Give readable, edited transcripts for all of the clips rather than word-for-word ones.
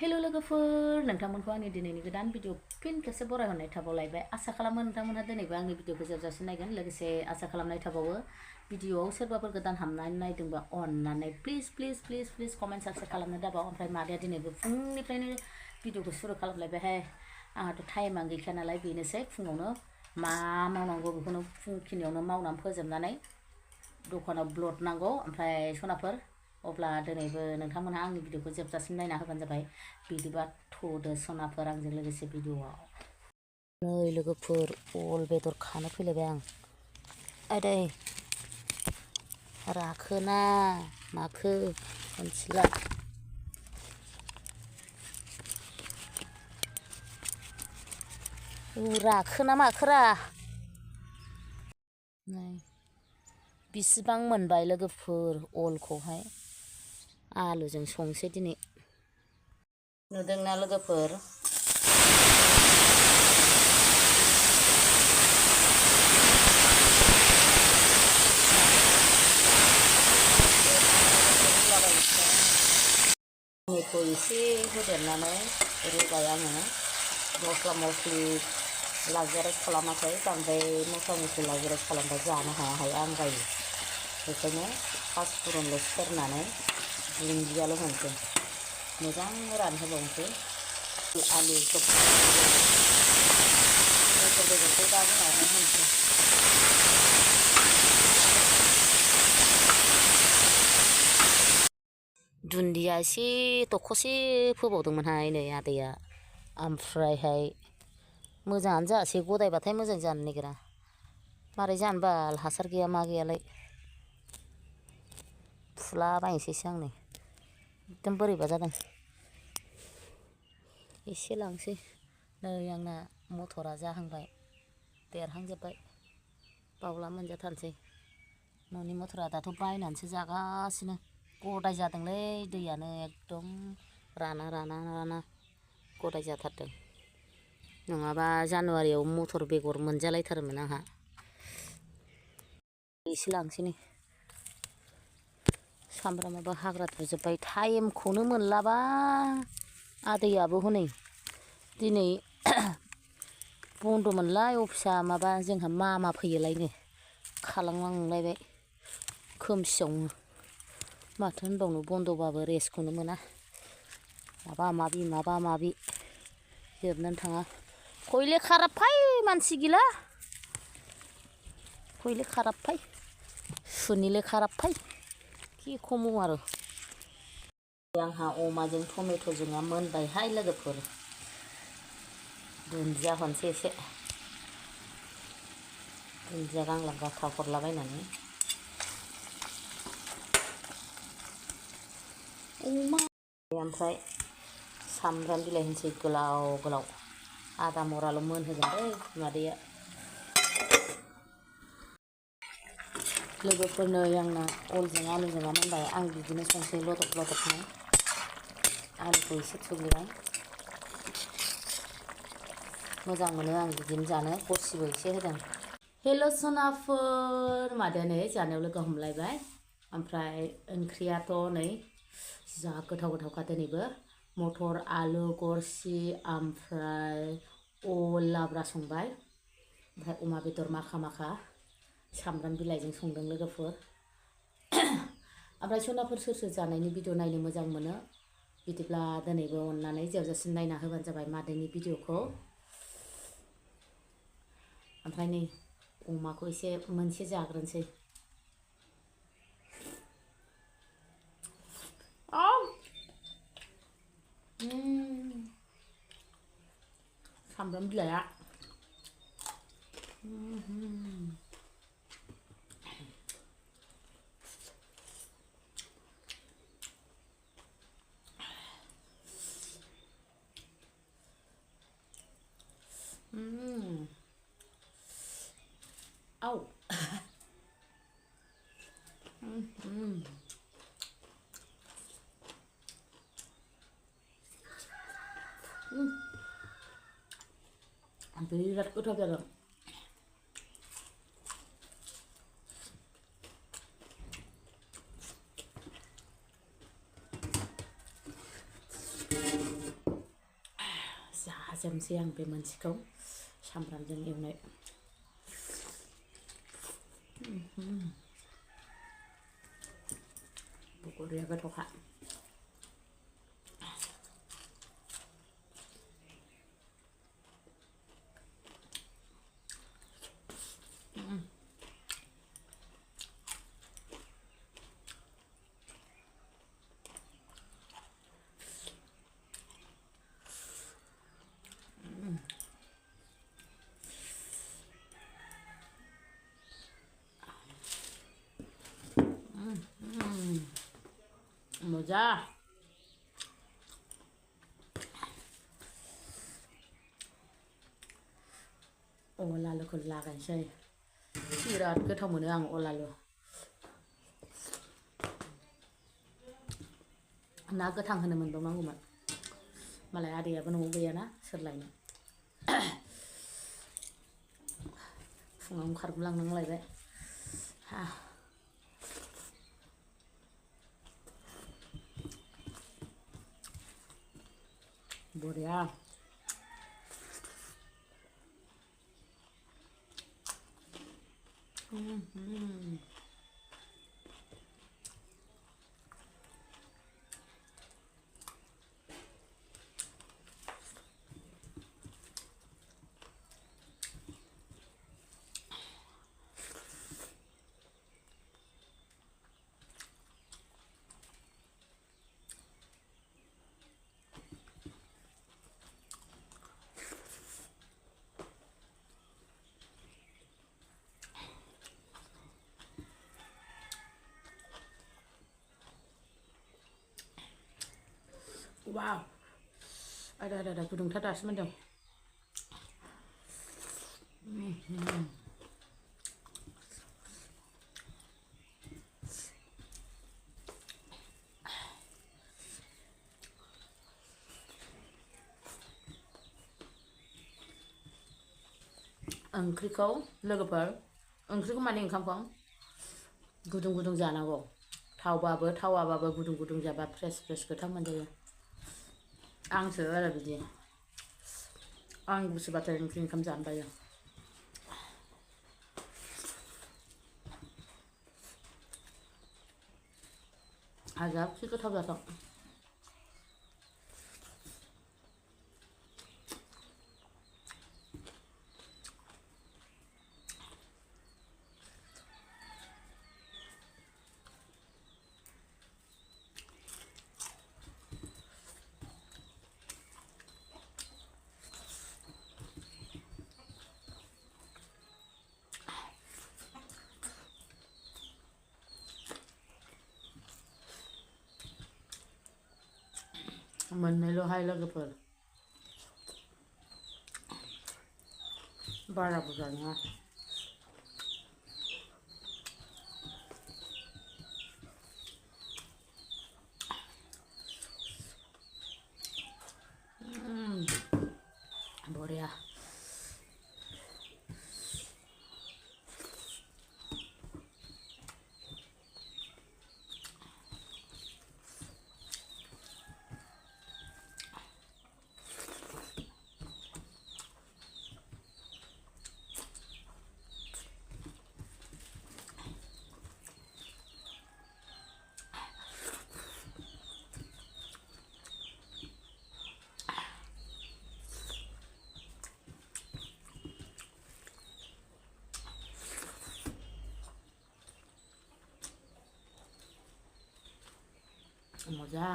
Hello लोगोफोर नोंथांमोनखौ आंनि दिनैनि गोदान भिडिअ फिन खेबसे बरायहरनाय थाबावलायबाय आसा खालामो नोंथांमोनहा दिनैबो आंनि भिडिअखौ जोबजासिम नायगोन लोगोसे आसा खालामनाय थाबावो भिडिअआव सोरबाफोर गोदान हाबनानै नायदोंबा अननानै प्लिज कमेन्ट साबस्क्राइब खालामनो दाबाव ओमफ्राय मादैया दिनैबो फुंनिफ्रायनो भिडिअखौ सुरु खालामलायबायहाय आंहाथ' टाइमा गैखाया नालाय बेनोसै फुङावनो मा मावनांगौ बेखौनो फुंखिनियावनो मावनानै फोजोबनानै दखानाव ब्लड नांगौ ओमफ्राय सनाफोर अब्ला दिनैबो नोंथांमोनहा आंनि भिडिअखौ जोबजासिम नायना होबानो जाबाय बिदिबा थ'दो सनाफोर आंजों लोगोसे भिडिअआव नै लोगोफोर अल बेदर खानो फैलायबाय आं आदै राखोना माखो मोनथिला राखोना माखोरा नै बिसिबां मोनबाय लोगोफोर अलखौहाय आलुजों संसै दिनै नुदोंना लोगोफोर टमेट' एसे होदेरनानै रुबाय आङो मस्ला मस्लि लाक्जारियास खालामाखै बांद्राय मस्ला मस्लि लाक्जारियास खालामबा जानो हाया आं बायो बेखायनो पाँचफुरनल' सेरनानै दुन्दियाल' होनोसै मोजां रानहोबावनोसै आलु बेदरखौ दा उनावहाय होनोसै दुन्दिया एसे दख'से फोबावदोंमोनहाय नै आदैया ओमफ्रायहाय मोजाङानो जायासै गदायबाथाय मोजां जानो नागिरा मारै जानो बाल हासार गैया मा गैयालाय फुलाबायनोसैसो आं नै एकदम बोरैबा जादों एसे लांसै नै आंना मटरा जाहांबाय देरहांजोब्बाय बावला मोनजाथारनोसै न'नि मटरा दाथ' बायनानैसो जागासिनो गदाय जादोंलै दैयानो एकदम राना गदाय जाथारदों नङाबा जानुवारियाव मटर बेगर मोनजालायथारोमोन आंहा एसे लांसै नै सामब्रामाबो हाग्रा दुजोब्बाय टाइमखौनो मोनलाबा आदैयाबो हनै दिनै बन्द' मोनलाय अफिसा माबा जोंहा मामा फैयोलायनो खालामलांलायबाय खोमसियावनो माथो होनबावनो बन्द'बाबो रेस्टखौनो मोना माबा माबि जोबनानै थाङा खयले खाराब फाय मानसि गैला खयले खाराब फाय सुनिले खाराब फाय कि खमाव आरो आंहा अमाजों टमेट'जोंआ मोनबायहाय लोगोफोर दुन्दिया हरनोसै एसे दुन्दिया गांलाब गाथाव हरलाबायनानै अमा ओमफ्राय सामब्राम बिलाइ होनोसै गोलाव आदा मराल' मोनहोगोन दै मादैया लोगोफोर नै आंना अलजों आलुजोंआ मोनबाय आं बिदिनो संसै लदबनो आलुखौ एसे थुग्लिबाय मोजां मोनो आं बिदिनो जानो गरसिबो एसे होदों हेल' सनाफोर मादैया नै जानायाव लोगो हमलायबाय ओमफ्राय ओंख्रियाथ' नै जा गोथावखा दिनैबो मटर आलु गरसि ओमफ्राय अल लाब्रा संबाय ओमफ्राय अमा बेदर माखा सामब्राम बिलाइजों संदों लोगोफोर ओमफ्राय सनाफोर सोर जानायनि भिडिअ नायनो मोजां मोनो बिदिब्ला दिनैबो अननानै जोबजासिम नायना होबानो जाबाय मादैनि भिडिअखौ ओमफ्राय नै अमाखौ एसे मोनसे जाग्रोनोसै सामब्राम बिलाइआ Au. बिराद गोथाव जादों दाजामसै आं बे मोनसेखौ सामब्रामजों एवनाय बरिया गोथावखा moja अलालुखौ लागायनोसै बिराद गोथाव मोनो आं अलालु ना गोथां होनो मोनबावनांगौमोन मालाय आदैयाबो न'आव गैयाना सोर लायनो फुङावनो खारबोलांनांलायबाय बरिया wow ada गुदुंथार दासो मोनदों ओंख्रिखौ लोगोफोर ओंख्रिखौ माने ओंखामखौ गुदुं गुदुं जानांगौ थावबाबो थावाबाबो गुदुं गुदुं जाबा फ्रेस फ्रेस गोथाव मोनजायो आंसो आरो बिदि आं गुसुबाथाय ओंखाम जानो बायो हाजाबखि गोथाव जाथों मोननैल'हाय लोगोफोर बारा बुरजा नङा बरिया मोजा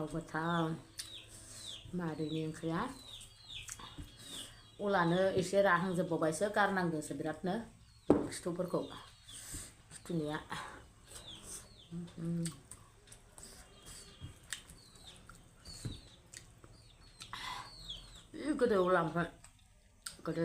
गोथाव मादैनि ओंख्रिया अलानो एसे राहांजोबबावबायसो गारनांगौसो बिरादनो खिथुफोरखौ खिथुनिया गोदो अला ओमफ्राय गोदो